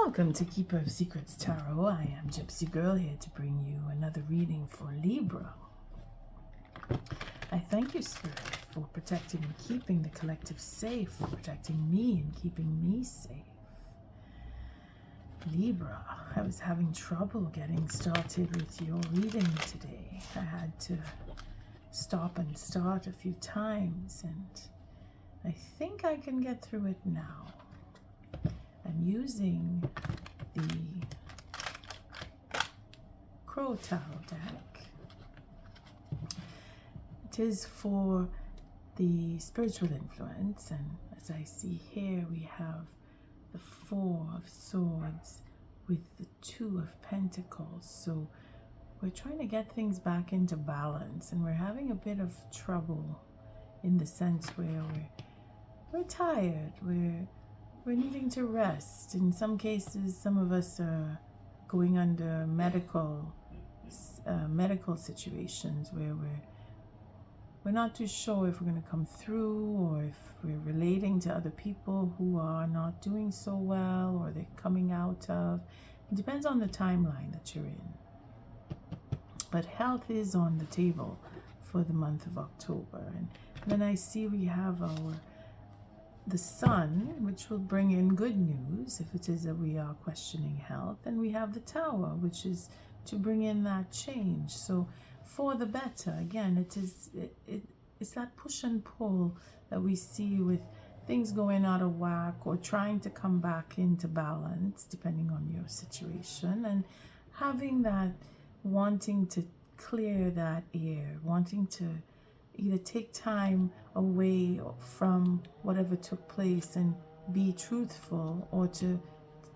Welcome to Keeper of Secrets Tarot. I am Gypsy Girl here to bring you another reading for Libra. I thank you, Spirit, for protecting and keeping the collective safe, for protecting me and keeping me safe. Libra, I was having trouble getting started with your reading today. I had to stop and start a few times, and I think I can get through it now. I'm using the Crow Tarot deck. It is for the spiritual influence, and as I see here, we have the Four of Swords with the Two of Pentacles. So we're trying to get things back into balance, and we're having a bit of trouble in the sense where we're tired, we're needing to rest. In some cases, some of us are going under medical situations where we're not too sure if we're going to come through, or if we're relating to other people who are not doing so well, or they're coming out of. It depends on the timeline that you're in. But health is on the table for the month of October. And then I see we have the Sun, which will bring in good news if it is that we are questioning health. And we have the Tower, which is to bring in that change. So for the better, again, it's that push and pull that we see with things going out of whack or trying to come back into balance, depending on your situation, and having that wanting to clear that air, wanting to either take time away from whatever took place and be truthful, or to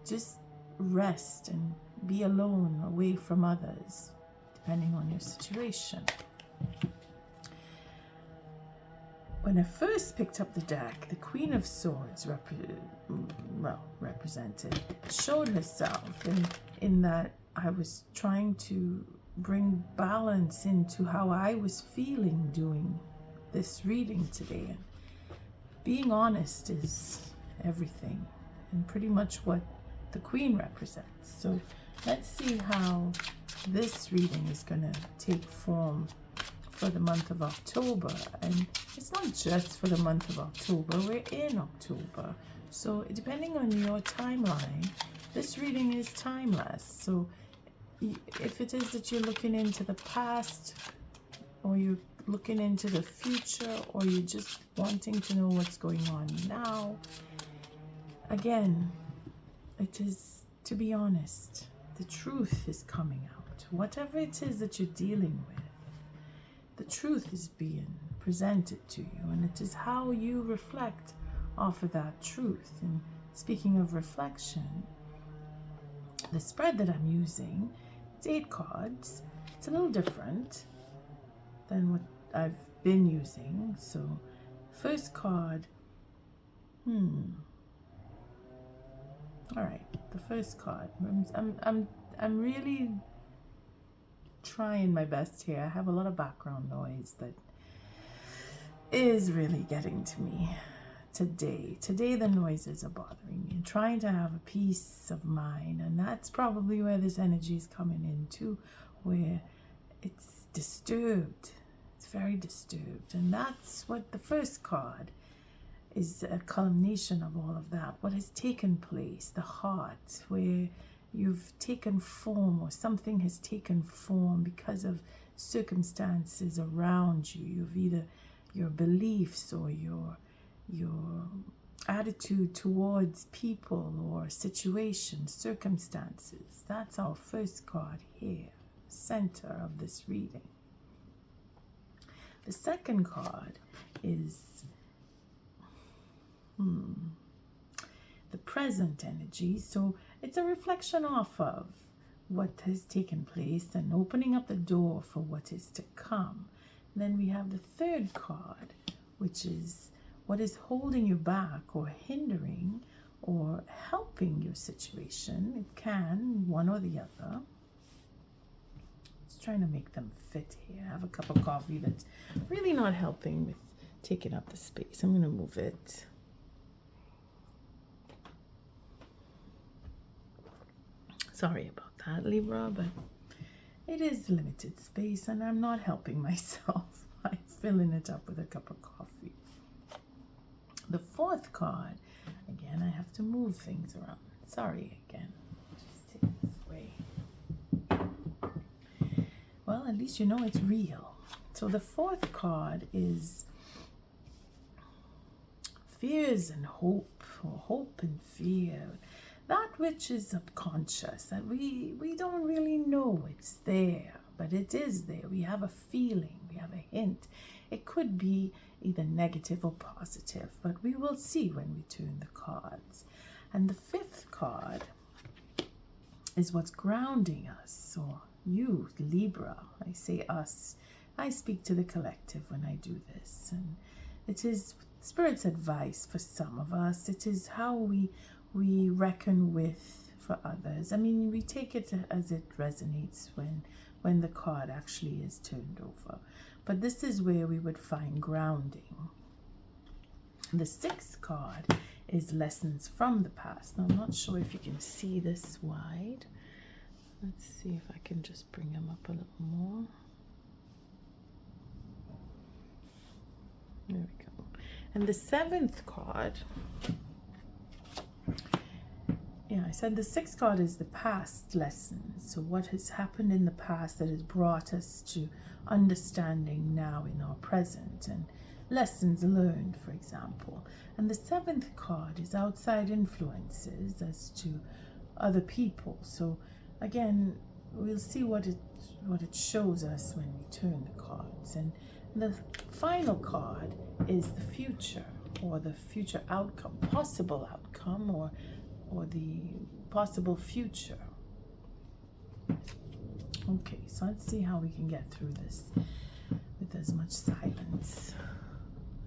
just rest and be alone, away from others, depending on your situation. When I first picked up the deck, the Queen of Swords represented, showed herself in that I was trying to bring balance into how I was feeling doing this reading today. And being honest is everything, and pretty much what the Queen represents. So let's see how this reading is going to take form for the month of October. And it's not just for the month of October, we're in October. So depending on your timeline, this reading is timeless. So if it is that you're looking into the past, or you're looking into the future, or you're just wanting to know what's going on now, again, it is, to be honest, the truth is coming out. Whatever it is that you're dealing with, the truth is being presented to you, and it is how you reflect off of that truth. And speaking of reflection, the spread that I'm using, it's 8 cards. It's a little different than what I've been using. So first card, all right, the first card. I'm really trying my best here. I have a lot of background noise that is really getting to me today. The noises are bothering me. I'm trying to have a peace of mind, and that's probably where this energy is coming into, where it's disturbed. It's very disturbed, and that's what the first card is, a culmination of all of that. What has taken place, the heart, where you've taken form, or something has taken form because of circumstances around you. You've either your beliefs or your attitude towards people or situations, circumstances. That's our first card here, center of this reading. The second card is the present energy. So it's a reflection off of what has taken place and opening up the door for what is to come. Then we have the third card, which is what is holding you back, or hindering, or helping your situation. It can, one or the other. Just trying to make them fit here. I have a cup of coffee that's really not helping with taking up the space. I'm going to move it. Sorry about that, Libra, but it is limited space and I'm not helping myself by filling it up with a cup of coffee. The fourth card, again, I have to move things around. Sorry again. Just take it this way. Well, at least you know it's real. So the fourth card is fears and hope, or hope and fear. That which is subconscious, that we don't really know it's there, but it is there. We have a feeling, we have a hint. It could be either negative or positive, but we will see when we turn the cards. And the fifth card is what's grounding us, or you, Libra. I say us. I speak to the collective when I do this, and it is Spirit's advice for some of us. It is how we reckon with for others. I mean, we take it as it resonates when the card actually is turned over. But this is where we would find grounding. The sixth card is lessons from the past. Now, I'm not sure if you can see this wide. Let's see if I can just bring them up a little more. There we go. And the seventh card, yeah, I said the sixth card is the past lessons. So what has happened in the past that has brought us to understanding now in our present, and lessons learned, for example. And the seventh card is outside influences as to other people. So again, we'll see what it shows us when we turn the cards. And the final card is the future, or the future outcome, possible outcome, or the possible future. Okay, so let's see how we can get through this with as much silence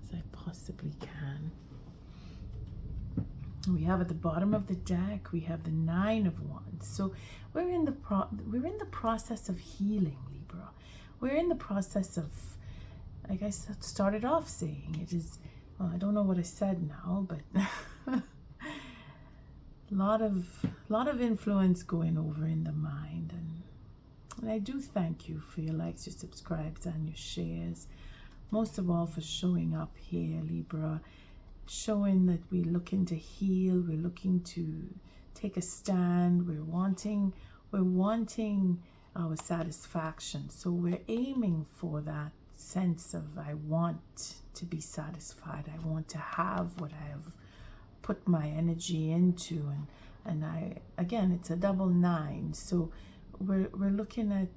as I possibly can. We have at the bottom of the deck, we have the Nine of Wands. So we're in the process of healing, Libra. We're in the process of, like I started off saying, it is, well, I don't know what I said now, but a lot of influence going over in the mind, and I do thank you for your likes, your subscribes, and your shares. Most of all for showing up here, Libra, showing that we're looking to heal, we're looking to take a stand, we're wanting our satisfaction. So we're aiming for that sense of, I want to be satisfied, I want to have what I have put my energy into, and I, again, it's a double nine, so we're looking at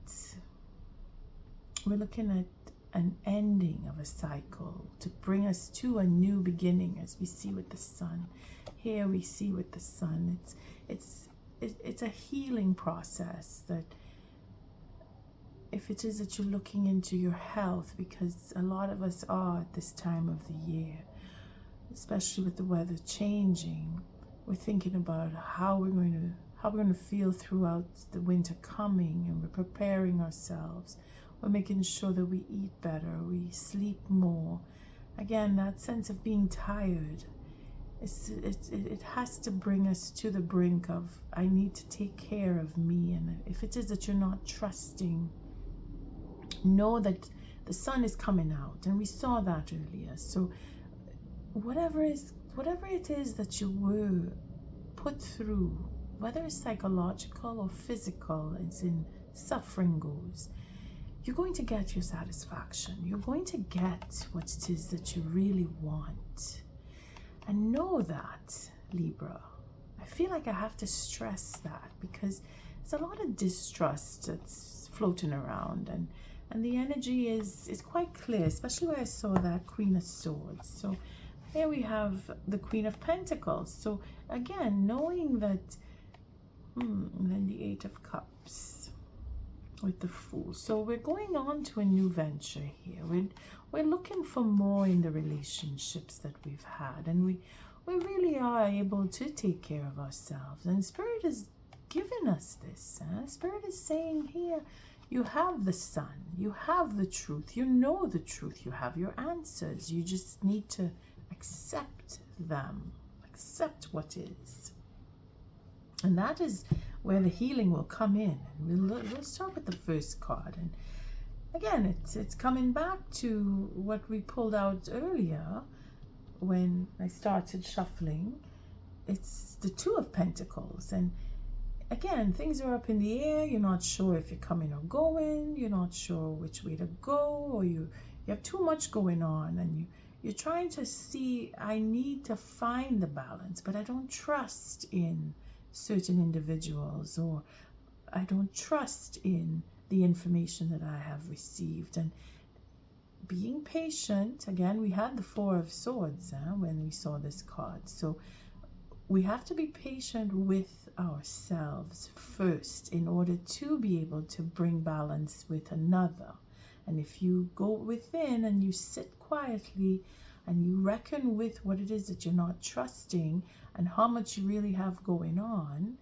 an ending of a cycle to bring us to a new beginning, as we see with the sun. Here we see with the sun, it's a healing process. That if it is that you're looking into your health, because a lot of us are at this time of the year, especially with the weather changing, we're thinking about how we're going to feel throughout the winter coming, and we're preparing ourselves. We're making sure that we eat better, we sleep more. Again, that sense of being tired, it has to bring us to the brink of, I need to take care of me. And if it is that you're not trusting, know that the sun is coming out, and we saw that earlier. So whatever it is that you were put through, whether it's psychological or physical, as in suffering goes, you're going to get your satisfaction. You're going to get what it is that you really want. And know that, Libra. I feel like I have to stress that, because there's a lot of distrust that's floating around, and the energy is quite clear, especially where I saw that Queen of Swords. So here we have the Queen of Pentacles. So again, knowing that, and then the Eight of Cups with the Fool. So we're going on to a new venture here. We're looking for more in the relationships that we've had, and we really are able to take care of ourselves. And Spirit is giving us this. Spirit is saying here, you have the sun, you have the truth, you know the truth, you have your answers. You just need to accept them, accept what is. And that is where the healing will come in. And we'll start with the first card. And again, it's coming back to what we pulled out earlier when I started shuffling. It's the Two of Pentacles. And again, things are up in the air. You're not sure if you're coming or going. You're not sure which way to go, or you have too much going on, and you're trying to see, I need to find the balance, but I don't trust in certain individuals, or I don't trust in the information that I have received. And being patient, again, we had the Four of Swords when we saw this card. So we have to be patient with ourselves first in order to be able to bring balance with another. And if you go within and you sit quietly and you reckon with what it is that you're not trusting and how much you really have going on,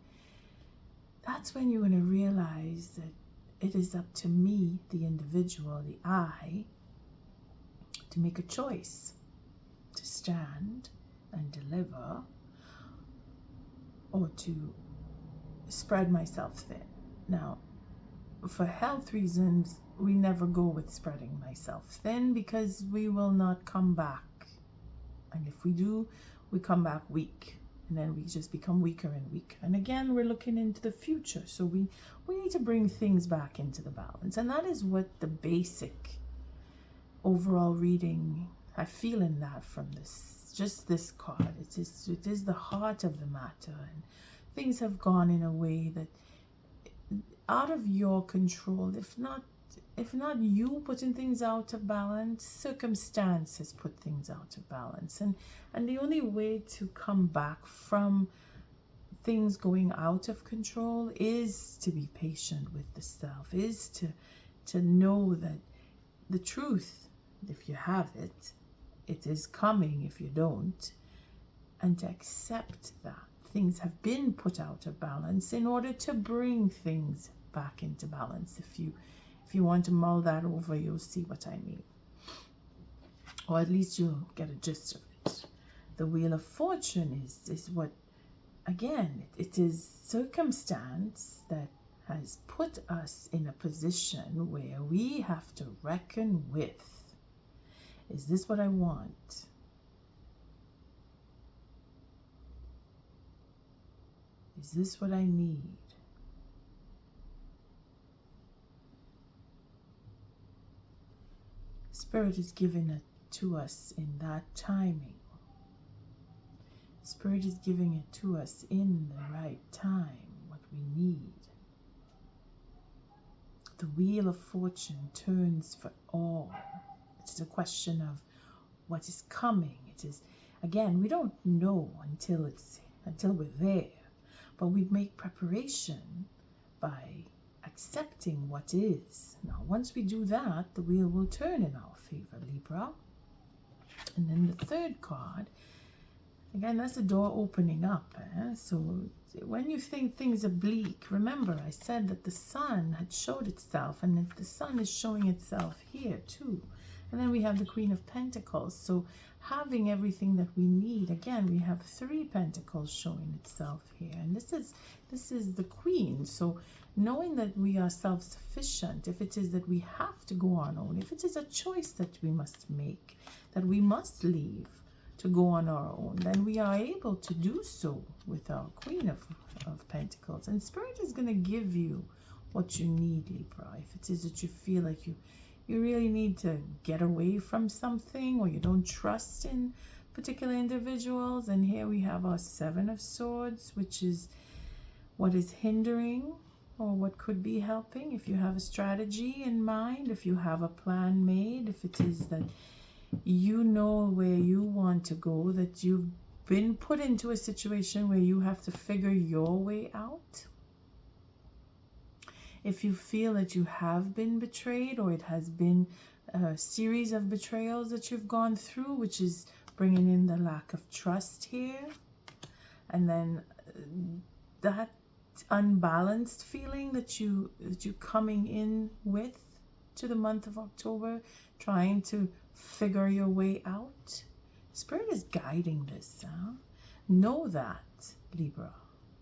that's when you're going to realize that it is up to me, the individual, the I, to make a choice to stand and deliver, or to spread myself thin. Now, for health reasons, we never go with spreading myself thin, because we will not come back. And if we do, we come back weak. And then we just become weaker and weaker. And again, we're looking into the future. So we need to bring things back into the balance. And that is what the basic overall reading, I feel in that from this, just this card. It is the heart of the matter. And things have gone in a way that out of your control, if not you putting things out of balance, circumstance has put things out of balance. And the only way to come back from things going out of control is to be patient with the self, is to know that the truth, if you have it, it is coming if you don't, and to accept that things have been put out of balance in order to bring things back into balance. If you want to mull that over, you'll see what I mean. Or at least you'll get a gist of it. The Wheel of Fortune is what, again, it is circumstance that has put us in a position where we have to reckon with, is this what I want? Is this what I need? Spirit is giving it to us in that timing. Spirit is giving it to us in the right time, what we need. The Wheel of Fortune turns for all. It is a question of what is coming. It is, again, we don't know until we're there, but we make preparation by accepting what is. Now, once we do that, the wheel will turn in our favor, Libra. And then the third card, again, that's the door opening up. So when you think things are bleak, remember I said that the sun had showed itself, and that the sun is showing itself here too. And then we have the Queen of Pentacles. So having everything that we need, again, we have 3 Pentacles showing itself here. And this is the Queen. So knowing that we are self-sufficient, if it is that we have to go on our own, if it is a choice that we must make, that we must leave to go on our own, then we are able to do so with our Queen of Pentacles. And Spirit is going to give you what you need, Libra. If it is that you feel like you really need to get away from something, or you don't trust in particular individuals. And here we have our 7 of Swords, which is what is hindering or what could be helping. If you have a strategy in mind, if you have a plan made, if it is that you know where you want to go, that you've been put into a situation where you have to figure your way out. If you feel that you have been betrayed, or it has been a series of betrayals that you've gone through, which is bringing in the lack of trust here. And then that unbalanced feeling that you're coming in with to the month of October, trying to figure your way out. Spirit is guiding this. Know that, Libra.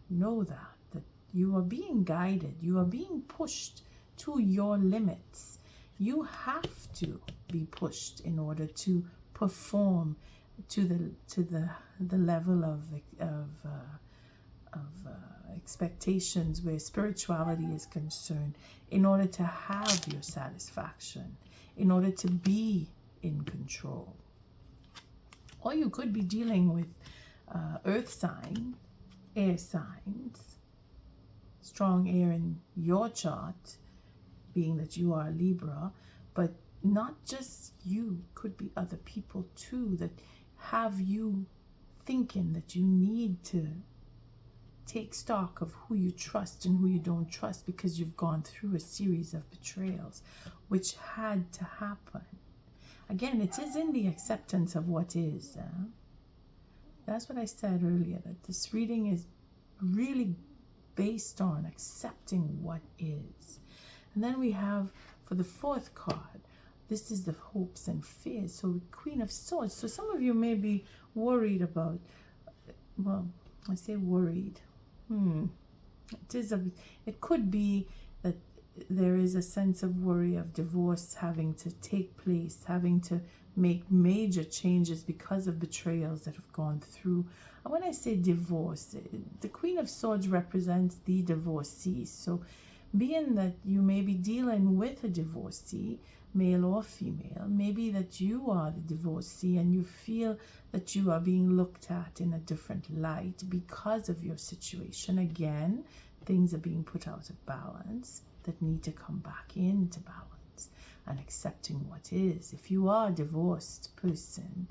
Know that You are being guided. You are being pushed to your limits. You have to be pushed in order to perform to the level of expectations where spirituality is concerned, in order to have your satisfaction, in order to be in control. Or you could be dealing with earth sign, air signs, strong air in your chart, being that you are Libra, but not just you, could be other people too that have you thinking that you need to take stock of who you trust and who you don't trust, because you've gone through a series of betrayals which had to happen. Again, it is in the acceptance of what is. That's what I said earlier, that this reading is really based on accepting what is. And then we have, for the fourth card, this is the hopes and fears. So Queen of Swords. So some of you may be worried about, well, I say worried. It could be that there is a sense of worry of divorce having to take place, having to make major changes because of betrayals that have gone through. And when I say divorce, the Queen of Swords represents the divorcee. So being that you may be dealing with a divorcee, male or female, maybe that you are the divorcee and you feel that you are being looked at in a different light because of your situation. Again, things are being put out of balance that need to come back into balance, and accepting what is. If you are a divorced person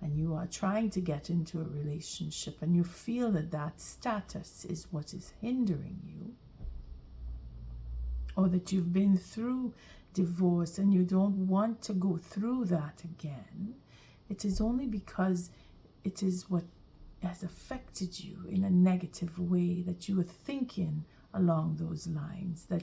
and you are trying to get into a relationship and you feel that that status is what is hindering you, or that you've been through divorce and you don't want to go through that again, it is only because it is what has affected you in a negative way, that you are thinking along those lines, that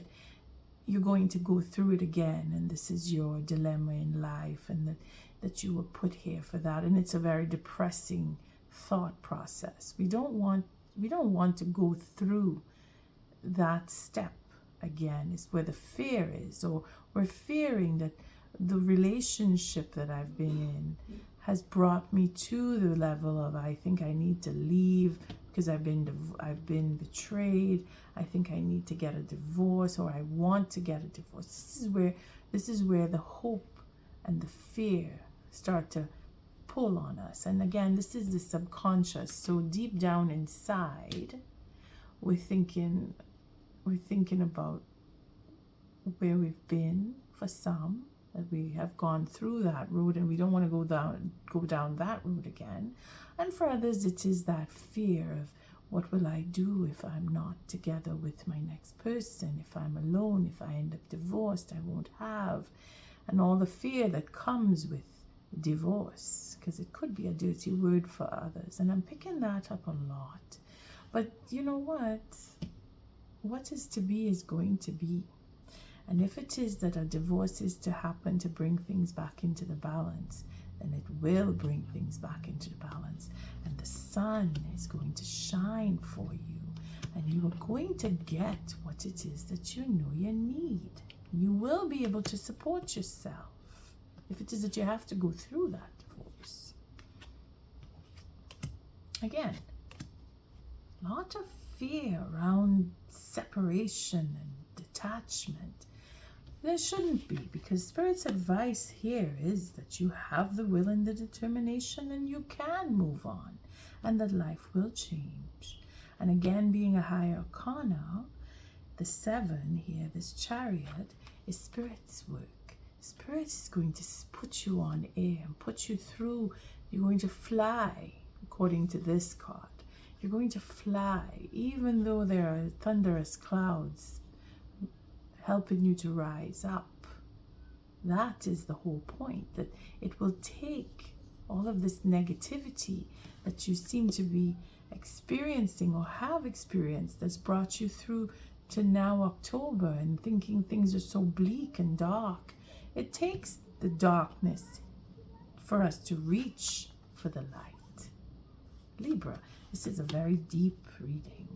you're going to go through it again, and this is your dilemma in life, and that you were put here for that. And it's a very depressing thought process. We don't want to go through that step again. Is where the fear is, or we're fearing that the relationship that I've been in has brought me to the level of, I think I need to leave because I've been betrayed. I think I need to get a divorce, or I want to get a divorce. This is where the hope and the fear start to pull on us. And again, this is the subconscious. So deep down inside, we're thinking about where we've been. For some, that we have gone through that road and we don't want to go down that road again. And for others, it is that fear of, what will I do if I'm not together with my next person? If I'm alone, if I end up divorced, I won't have. And all the fear that comes with divorce, because it could be a dirty word for others. And I'm picking that up a lot. But you know what? What is to be is going to be. And if it is that a divorce is to happen to bring things back into the balance, then it will bring things back into the balance. And the sun is going to shine for you. And you are going to get what it is that you know you need. You will be able to support yourself if it is that you have to go through that divorce. Again, a lot of fear around separation and detachment. There shouldn't be, because Spirit's advice here is that you have the will and the determination, and you can move on, and that life will change. And again, being a high arcana, the 7 here, this Chariot, is Spirit's work. Spirit is going to put you on air and put you through. You're going to fly, according to this card. You're going to fly, even though there are thunderous clouds helping you to rise up. That is the whole point, that it will take all of this negativity that you seem to be experiencing or have experienced, that's brought you through to now October, and thinking things are so bleak and dark. It takes the darkness for us to reach for the light. Libra, this is a very deep reading.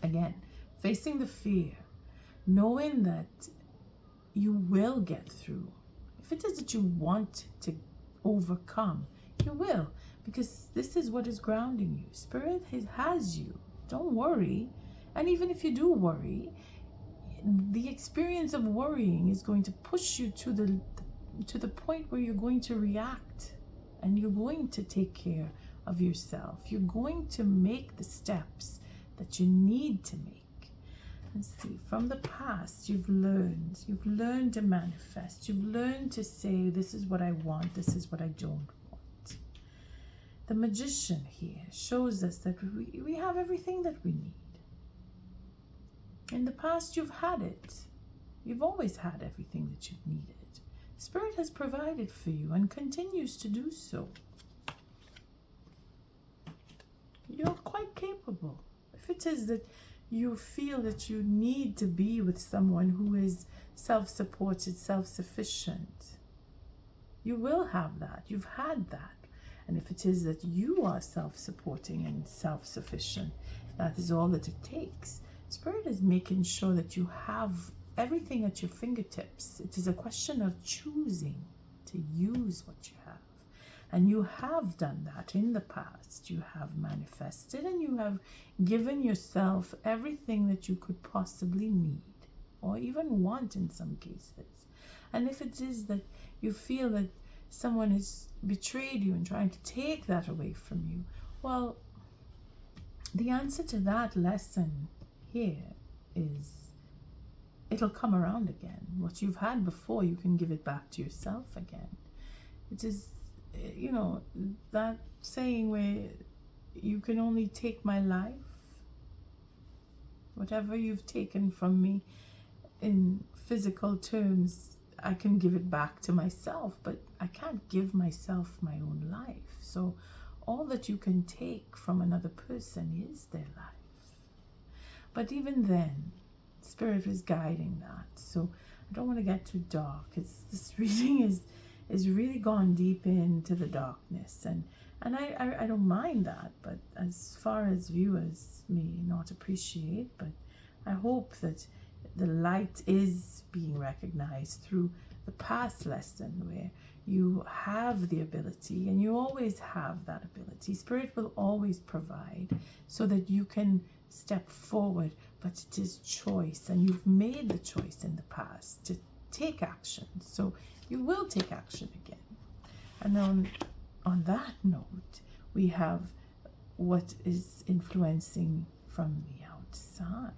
Again, facing the fear, knowing that you will get through. If it is that you want to overcome, you will, because this is what is grounding you. Spirit has you. Don't worry. And even if you do worry, the experience of worrying is going to push you to the point where you're going to react, and you're going to take care of yourself. You're going to make the steps that you need to make. And see, from the past, you've learned to manifest. You've learned to say, this is what I want, this is what I don't want. The Magician here shows us that we have everything that we need. In the past, you've had it. You've always had everything that you've needed. Spirit has provided for you and continues to do so. You're quite capable. If it is that you feel that you need to be with someone who is self-supported, self-sufficient, you will have that. You've had that. And if it is that you are self-supporting and self-sufficient, that is all that it takes. Spirit is making sure that you have everything at your fingertips. It is a question of choosing to use what you have. And you have done that in the past. You have manifested and you have given yourself everything that you could possibly need or even want in some cases. And if it is that you feel that someone has betrayed you and trying to take that away from you, well, the answer to that lesson here is it'll come around again. What you've had before, you can give it back to yourself again. It is, you know, that saying where you can only take my life. Whatever you've taken from me in physical terms, I can give it back to myself, but I can't give myself my own life. So all that you can take from another person is their life. But even then, Spirit is guiding that. So I don't want to get too dark. This reading is really gone deep into the darkness, and I don't mind that, but as far as viewers may not appreciate, but I hope that the light is being recognized through the past lesson where you have the ability, and you always have that ability. Spirit will always provide so that you can step forward, but it is choice, and you've made the choice in the past to take action, so you will take action again. And on that note, we have what is influencing from the outside.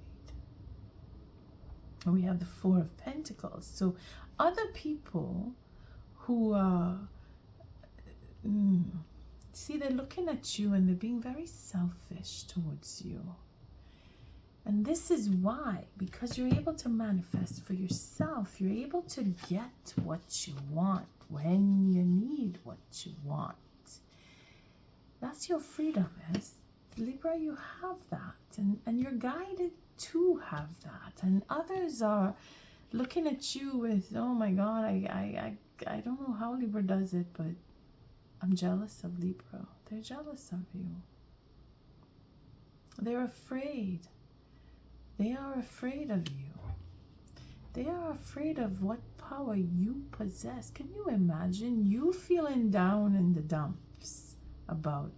And we have the Four of Pentacles. So other people who are, see, they're looking at you and they're being very selfish towards you. And this is why, because you're able to manifest for yourself, you're able to get what you want when you need what you want. That's your freedom, yes? Libra, you have that, and you're guided to have that. And others are looking at you with, oh my God, I don't know how Libra does it, but I'm jealous of Libra. They're jealous of you. They're afraid. They are afraid of you. They are afraid of what power you possess. Can you imagine you feeling down in the dumps about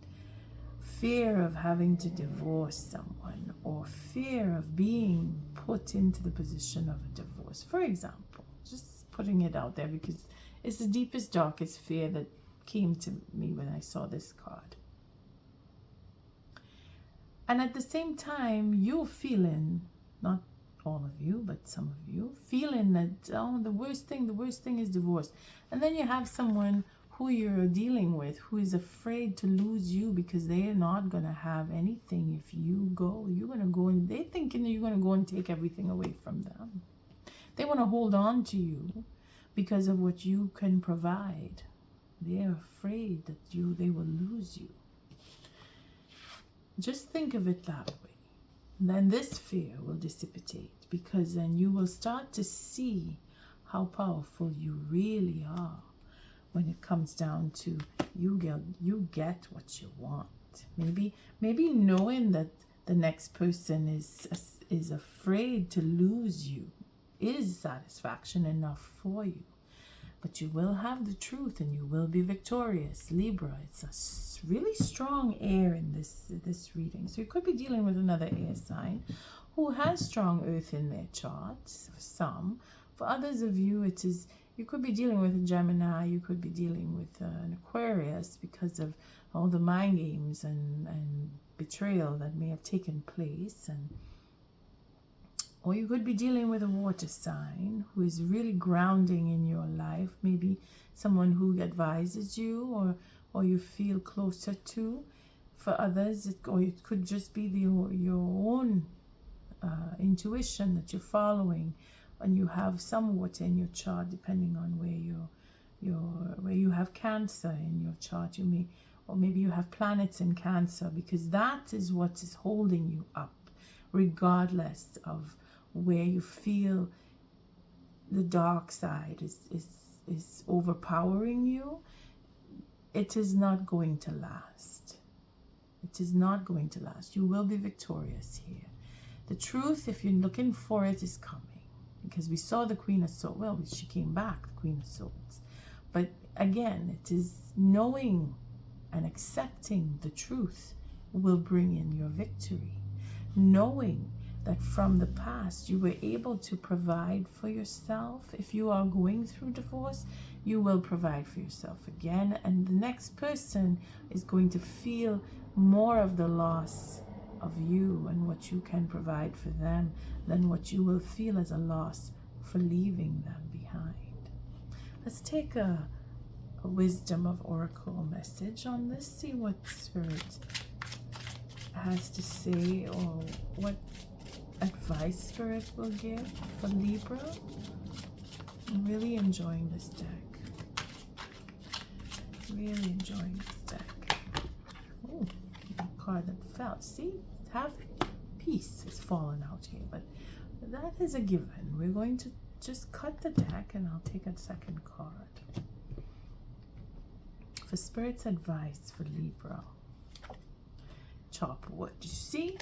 fear of having to divorce someone, or fear of being put into the position of a divorce, for example? Just putting it out there because it's the deepest, darkest fear that came to me when I saw this card. And at the same time, you're feeling, not all of you, but some of you, feeling that, oh, the worst thing is divorce. And then you have someone who you're dealing with who is afraid to lose you because they're not going to have anything if you go. You're going to go, and they're thinking that you're going to go and take everything away from them. They want to hold on to you because of what you can provide. They're afraid that they will lose you. Just think of it that way. And then this fear will dissipate, because then you will start to see how powerful you really are when it comes down to you get what you want. Maybe knowing that the next person is afraid to lose you is satisfaction enough for you. But you will have the truth and you will be victorious. Libra, it's a really strong air in this reading. So you could be dealing with another air sign who has strong earth in their charts, for some. For others of you, you could be dealing with a Gemini, you could be dealing with an Aquarius because of all the mind games and betrayal that may have taken place. Or you could be dealing with a water sign who is really grounding in your life, maybe someone who advises you or you feel closer to. For others, it could just be your own intuition that you're following, and you have some water in your chart, depending on where you have Cancer in your chart. Or maybe you have planets in Cancer, because that is what is holding you up, regardless of where you feel the dark side is overpowering you. It is not going to last. It is not going to last. You will be victorious here. The truth, if you're looking for it, is coming. Because we saw the Queen of Swords. Well, she came back, the Queen of Swords. But again, it is knowing and accepting the truth will bring in your victory. Knowing that from the past you were able to provide for yourself. If you are going through divorce, you will provide for yourself again, and the next person is going to feel more of the loss of you and what you can provide for them than what you will feel as a loss for leaving them behind. Let's take a wisdom of oracle message on this, see what Spirit has to say, or what advice Spirit will give for Libra. I'm really enjoying this deck. Really enjoying this deck. Oh, a card that fell. See, have peace is fallen out here, but that is a given. We're going to just cut the deck and I'll take a second card. For Spirit's advice for Libra. Chop wood. You see?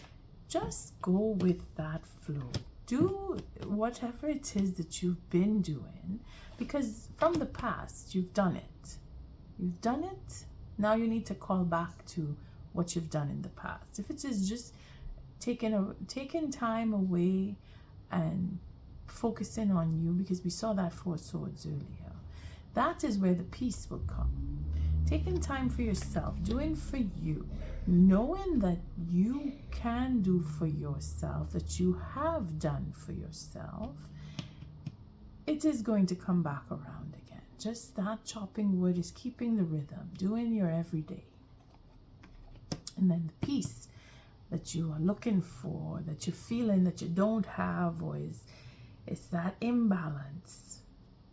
Just go with that flow. Do whatever it is that you've been doing, because from the past, you've done it. You've done it. Now you need to call back to what you've done in the past. If it is just taking time away and focusing on you, because we saw that Four Swords earlier, that is where the peace will come. Taking time for yourself, doing for you, knowing that you can do for yourself, that you have done for yourself, it is going to come back around again. Just that chopping wood is keeping the rhythm, doing your everyday. And then the peace that you are looking for, that you're feeling that you don't have, or is that imbalance.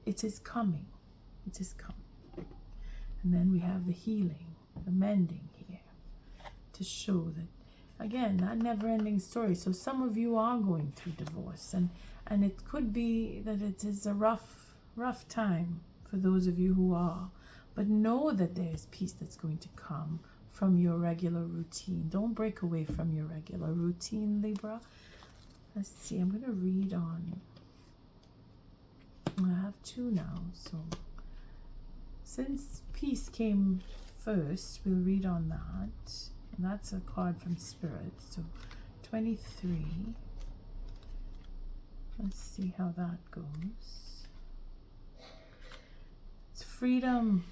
It is coming. It is coming. And then we have the healing, the mending here, to show that, again, that never-ending story. So some of you are going through divorce, and it could be that it is a rough time for those of you who are. But know that there is peace that's going to come from your regular routine. Don't break away from your regular routine, Libra. Let's see, I'm going to read on. I have two now, so since peace came first, we'll read on that. And that's a card from Spirit. So 23. Let's see how that goes. It's freedom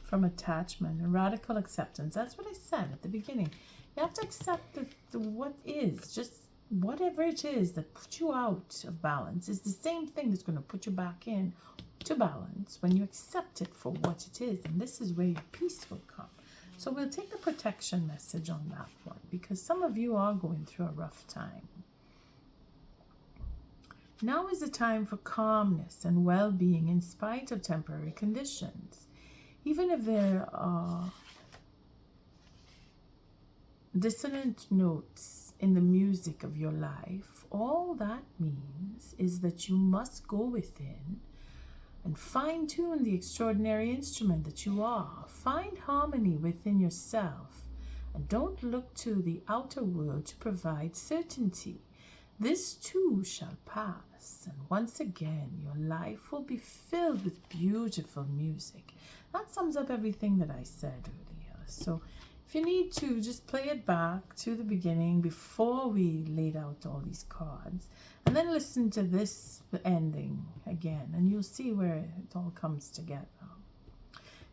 from attachment and radical acceptance. That's what I said at the beginning. You have to accept that what is, just whatever it is that puts you out of balance is the same thing that's going to put you back in to balance when you accept it for what it is. And this is where your peace will come. So we'll take the protection message on that one, because some of you are going through a rough time. Now is the time for calmness and well-being in spite of temporary conditions. Even if there are dissonant notes in the music of your life, all that means is that you must go within and fine-tune the extraordinary instrument that you are. Find harmony within yourself and don't look to the outer world to provide certainty. This too shall pass, and once again your life will be filled with beautiful music. That sums up everything that I said earlier. So if you need to, just play it back to the beginning before we laid out all these cards, and then listen to this ending again, and you'll see where it all comes together.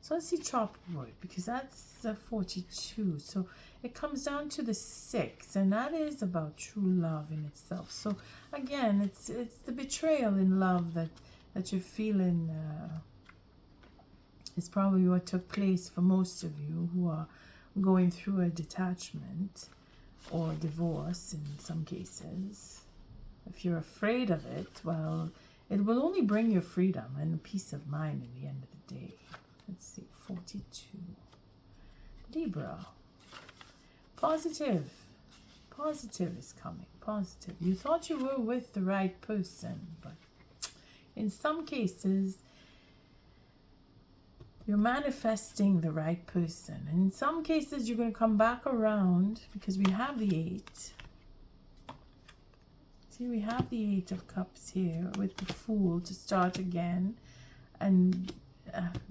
So let's see chopped wood, because that's the 42. So it comes down to the 6, and that is about true love in itself. So again, it's the betrayal in love that you're feeling is probably what took place for most of you who are going through a detachment or divorce in some cases. If you're afraid of it, well, it will only bring you freedom and peace of mind in the end of the day. Let's see, 42. Libra. Positive. Positive is coming. Positive. You thought you were with the right person, but in some cases, you're manifesting the right person. And in some cases, you're going to come back around because we have the 8. See, we have the 8 of Cups here with the Fool to start again and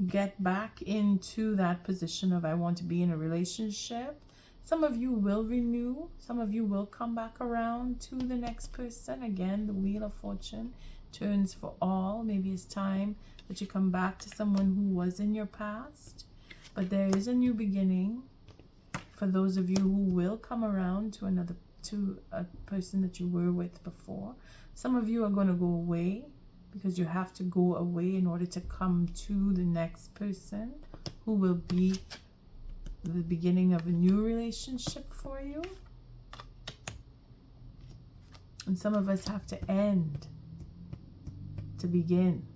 get back into that position of I want to be in a relationship. Some of you will renew. Some of you will come back around to the next person. Again, the Wheel of Fortune turns for all. Maybe it's time that you come back to someone who was in your past. But there is a new beginning for those of you who will come around to a person that you were with before. Some of you are going to go away, because you have to go away in order to come to the next person who will be the beginning of a new relationship for you. And some of us have to end to begin.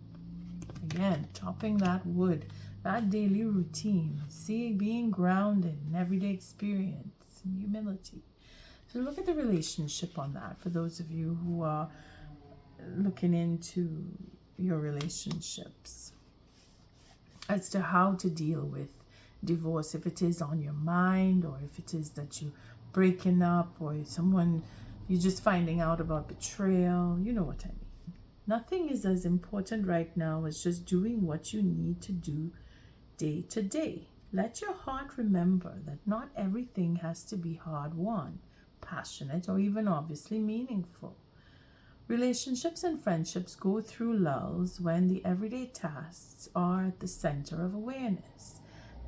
Again, chopping that wood, that daily routine. See, being grounded in everyday experience and humility. So look at the relationship on that for those of you who are looking into your relationships as to how to deal with divorce, if it is on your mind, or if it is that you're breaking up, or someone you're just finding out about betrayal. You know what I mean. Nothing is as important right now as just doing what you need to do day to day. Let your heart remember that not everything has to be hard-won, passionate, or even obviously meaningful. Relationships and friendships go through lulls when the everyday tasks are at the center of awareness.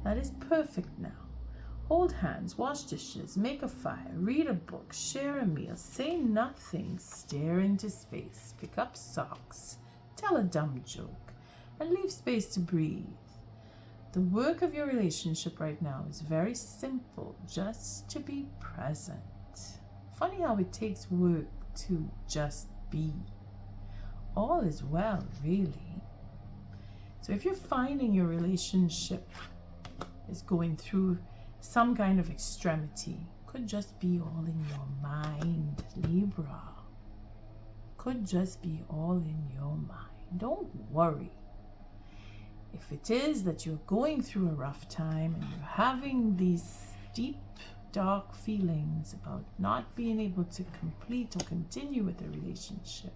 That is perfect now. Hold hands, wash dishes, make a fire, read a book, share a meal, say nothing, stare into space, pick up socks, tell a dumb joke, and leave space to breathe. The work of your relationship right now is very simple, just to be present. Funny how it takes work to just be. All is well, really. So if you're finding your relationship is going through some kind of extremity, could just be all in your mind, Libra. Could just be all in your mind. Don't worry. If it is that you're going through a rough time and you're having these deep, dark feelings about not being able to complete or continue with a relationship,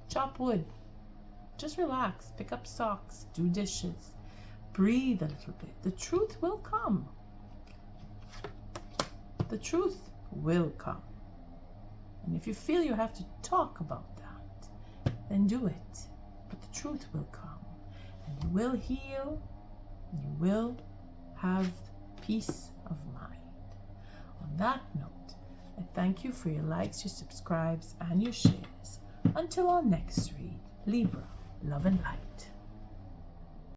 chop wood. Just relax, pick up socks, do dishes, breathe a little bit. The truth will come. The truth will come. And if you feel you have to talk about that, then do it. But the truth will come. And you will heal. And you will have peace of mind. On that note, I thank you for your likes, your subscribes, and your shares. Until our next read, Libra, love and light.